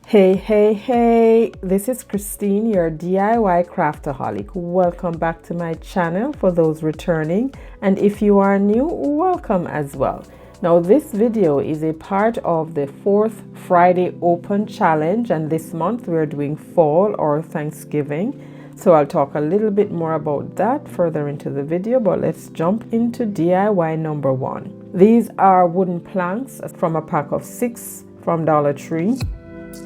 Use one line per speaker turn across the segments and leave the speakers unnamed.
Hey, this is Christine, your DIY craftaholic. Welcome back to my channel for those returning, and if you are new, welcome as well. Now this video is a part of the 4th Friday Open Challenge, and this month we're doing fall or Thanksgiving. So I'll talk a little bit more about that further into the video, but let's jump into DIY number 1. These are wooden planks from a pack of 6 from Dollar Tree.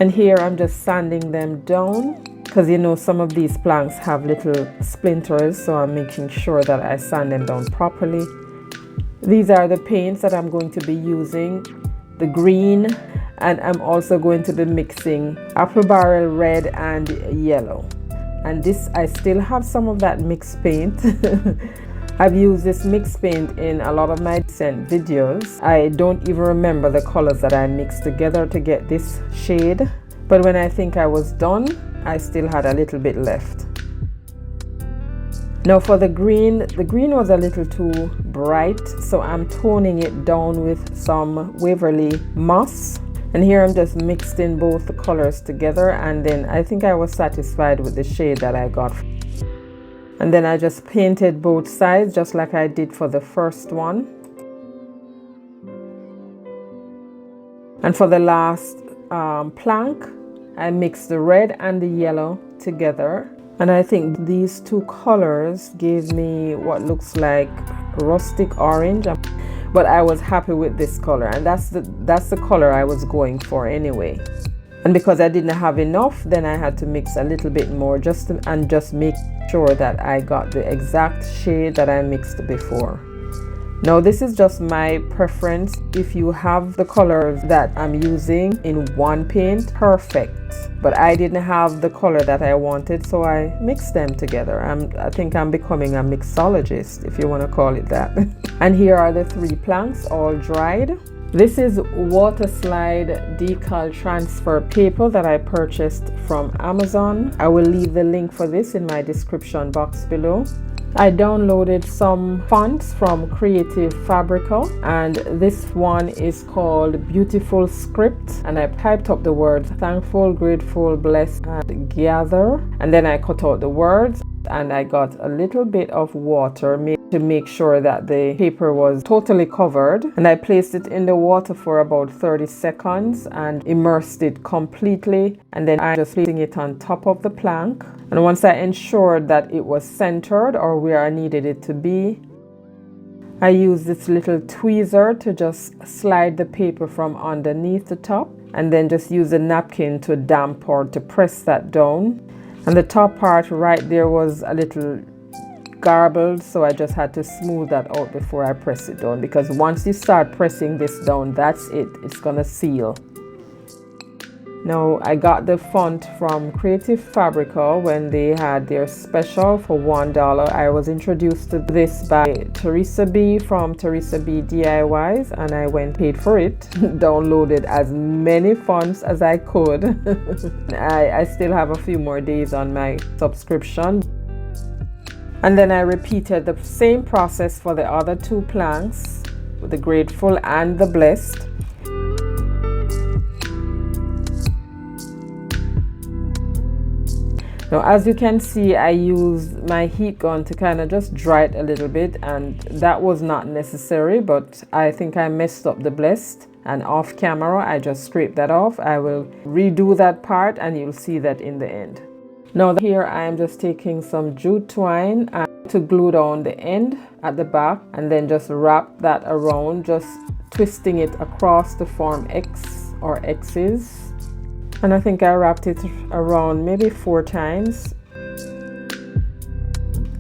And here I'm just sanding them down because you know some of these planks have little splinters, so I'm making sure that I sand them down properly. These are the paints that I'm going to be using, the green, and I'm also going to be mixing apple barrel red and yellow. And this, I still have some of that mixed paint. I've used this mixed paint in a lot of my recent videos. I don't even remember the colors that I mixed together to get this shade. But when I think I was done, I still had a little bit left. Now for the green was a little too bright, so I'm toning it down with some Waverly Moss. And here I'm just mixing both the colors together, and then I think I was satisfied with the shade that I got. And then I just painted both sides just like I did for the first one. And for the last plank, I mixed the red and the yellow together. And I think these two colors gave me what looks like rustic orange. But I was happy with this color, and that's the color I was going for anyway. And because I didn't have enough, then I had to mix a little bit more just make sure that I got the exact shade that I mixed before. Now this is just my preference. If you have the colors that I'm using in one paint, perfect. But I didn't have the color that I wanted, so I mixed them together. I think I'm becoming a mixologist, if you want to call it that. And here are the 3 planks all dried. This is water slide decal transfer paper that I purchased from Amazon. I will leave the link for this in my description box below. I downloaded some fonts from Creative Fabrica, and this one is called Beautiful Script, and I typed up the words thankful, grateful, blessed, and gather, and then I cut out the words, and I got a little bit of water to make sure that the paper was totally covered, and I placed it in the water for about 30 seconds and immersed it completely, and then I'm just placing it on top of the plank. And once I ensured that it was centered or where I needed it to be, I used this little tweezer to just slide the paper from underneath the top, and then just use a napkin to damp or to press that down. And the top part right there was a little garbled, so I just had to smooth that out before I press it down, because once you start pressing this down, that's it, it's gonna seal. Now I got the font from Creative Fabrica when they had their special for $1. I was introduced to this by Teresa B from Teresa B DIYs, and I paid for it, downloaded as many fonts as I could. I still have a few more days on my subscription. And then I repeated the same process for the other 2 planks, the grateful and the blessed. Now as you can see, I used my heat gun to kind of just dry it a little bit, and that was not necessary, but I think I messed up the blessed, and off camera I just scraped that off. I will redo that part and you'll see that in the end. Now here I am just taking some jute twine to glue down the end at the back, and then just wrap that around, just twisting it across to form X or X's. And I think I wrapped it around maybe 4 times.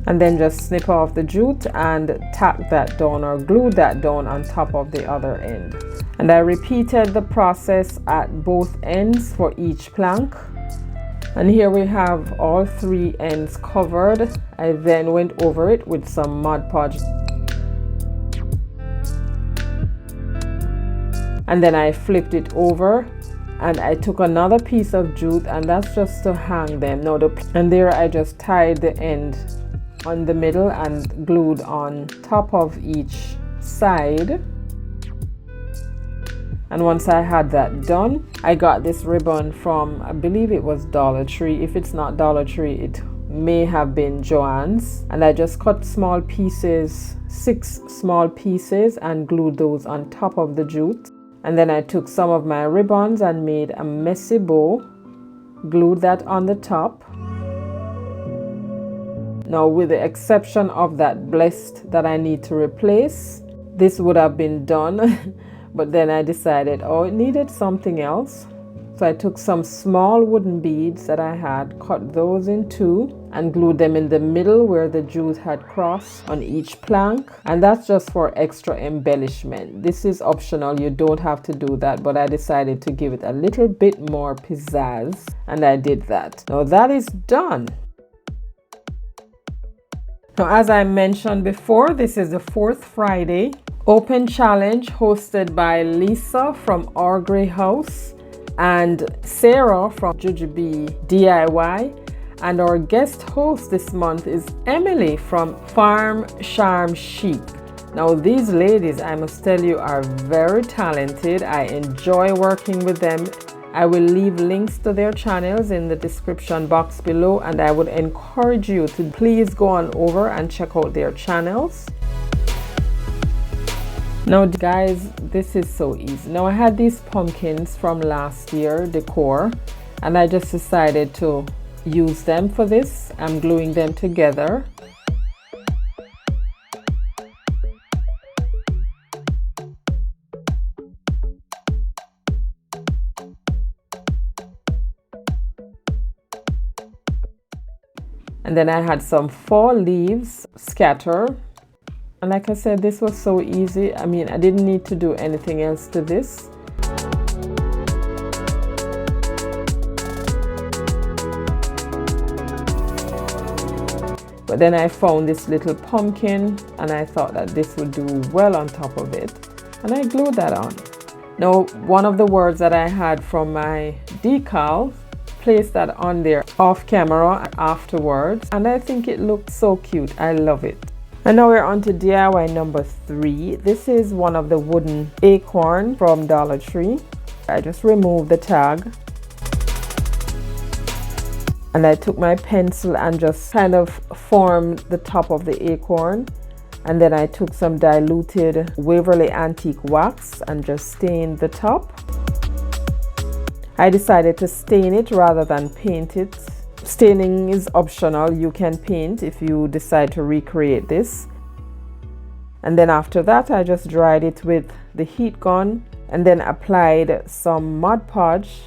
And then just snip off the jute and tack that down or glue that down on top of the other end. And I repeated the process at both ends for each plank. And here we have all 3 ends covered. I then went over it with some Mod Podge. And then I flipped it over, and I took another piece of jute, and that's just to hang them. And there I just tied the end on the middle and glued on top of each side. And once I had that done, I got this ribbon from, I believe it was Dollar Tree. If it's not Dollar Tree, it may have been Joann's. And I just cut small pieces, 6 small pieces, and glued those on top of the jute. And then I took some of my ribbons and made a messy bow, glued that on the top. Now, with the exception of that blessed that I need to replace, this would have been done. But then I decided, oh, it needed something else. So I took some small wooden beads that I had, cut those in 2, and glued them in the middle where the jute had crossed on each plank. And that's just for extra embellishment. This is optional, you don't have to do that, but I decided to give it a little bit more pizzazz, and I did that. Now that is done. Now, as I mentioned before, this is the 4th Friday Open Challenge hosted by Lisa from Our Grey House and Sarah from Jujubee DIY. And our guest host this month is Emily from Farm Charm Chic. Now, these ladies, I must tell you, are very talented. I enjoy working with them. I will leave links to their channels in the description box below, and I would encourage you to please go on over and check out their channels. Now guys, this is so easy. Now I had these pumpkins from last year, decor, and I just decided to use them for this. I'm gluing them together. And then I had some fall leaves scatter. And like I said, this was so easy. I mean, I didn't need to do anything else to this. But then I found this little pumpkin and I thought that this would do well on top of it. And I glued that on. Now, one of the words that I had from my decal, place that on there off camera afterwards, and I think it looked so cute. I love it. And now we're on to DIY number 3. This is one of the wooden acorn from Dollar Tree. I just removed the tag and I took my pencil and just kind of formed the top of the acorn, and then I took some diluted Waverly antique wax and just stained the top. I decided to stain it rather than paint it. Staining is optional. You can paint if you decide to recreate this. And then after that, I just dried it with the heat gun and then applied some Mod Podge.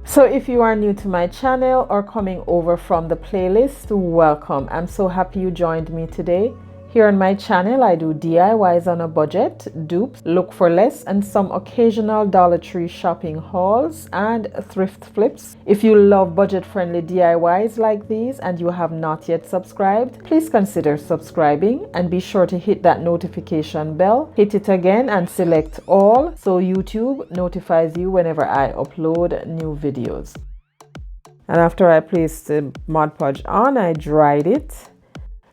So if you are new to my channel or coming over from the playlist, welcome. I'm so happy you joined me today. Here on my channel, I do DIYs on a budget, dupes, look for less, and some occasional Dollar Tree shopping hauls and thrift flips. If you love budget-friendly DIYs like these and you have not yet subscribed, please consider subscribing and be sure to hit that notification bell. Hit it again and select all so YouTube notifies you whenever I upload new videos. And after I placed the Mod Podge on, I dried it.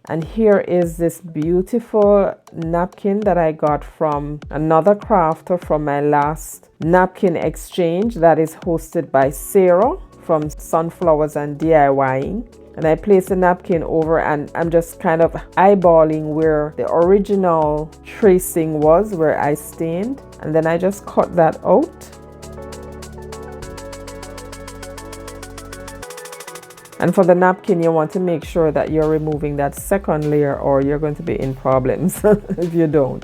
And here is this beautiful napkin that I got from another crafter from my last napkin exchange that is hosted by Sarah from Sunflowers and DIYing. And I placed the napkin over and I'm just kind of eyeballing where the original tracing was, where I stained. And then I just cut that out. And for the napkin, you want to make sure that you're removing that second layer or you're going to be in problems if you don't.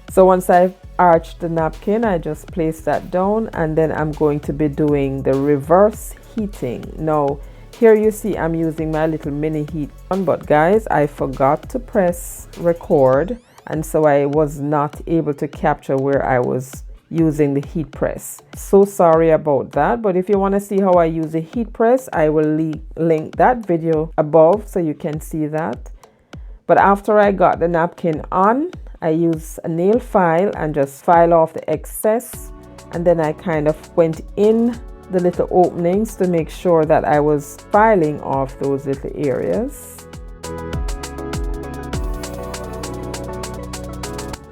So once I've arched the napkin, I just place that down and then I'm going to be doing the reverse heating. Now, here you see I'm using my little mini heat gun, but guys, I forgot to press record and so I was not able to capture where I was using the heat press. So sorry about that, but if you want to see how I use the heat press, I will link that video above so you can see that. But after I got the napkin on, I used a nail file and just file off the excess, and then I kind of went in the little openings to make sure that I was filing off those little areas.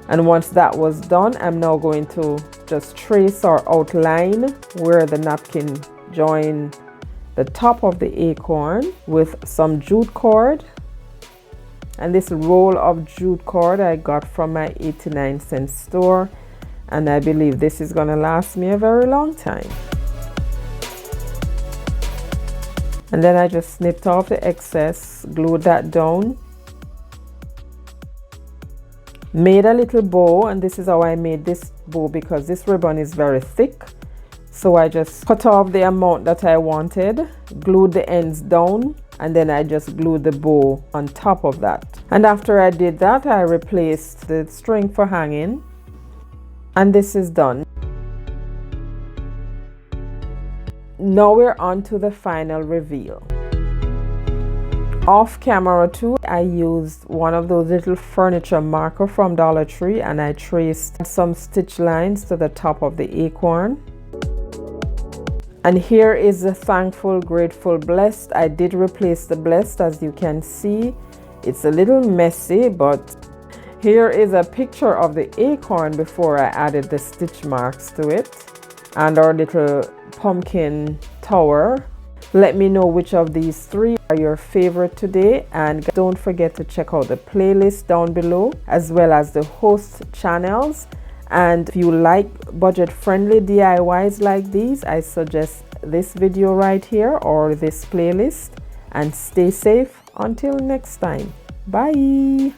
And once that was done, I'm now going to just trace or outline where the napkin join the top of the acorn with some jute cord. And this roll of jute cord I got from my 89-cent store, and I believe this is going to last me a very long time. And then I just snipped off the excess, glued that down, made a little bow, and this is how I made this bow because this ribbon is very thick. So I just cut off the amount that I wanted, glued the ends down, and then I just glued the bow on top of that. And after I did that, I replaced the string for hanging, and this is done. Now we're on to the final reveal. Off camera too, I used one of those little furniture marker from Dollar Tree, and I traced some stitch lines to the top of the acorn. And here is the thankful, grateful, blessed. I did replace the blessed, as you can see. It's a little messy, but here is a picture of the acorn before I added the stitch marks to it, and our little pumpkin tower. Let me know which of these three are your favorite today, and don't forget to check out the playlist down below as well as the host channels. And if you like budget-friendly DIYs like these, I suggest this video right here or this playlist. And stay safe until next time. Bye.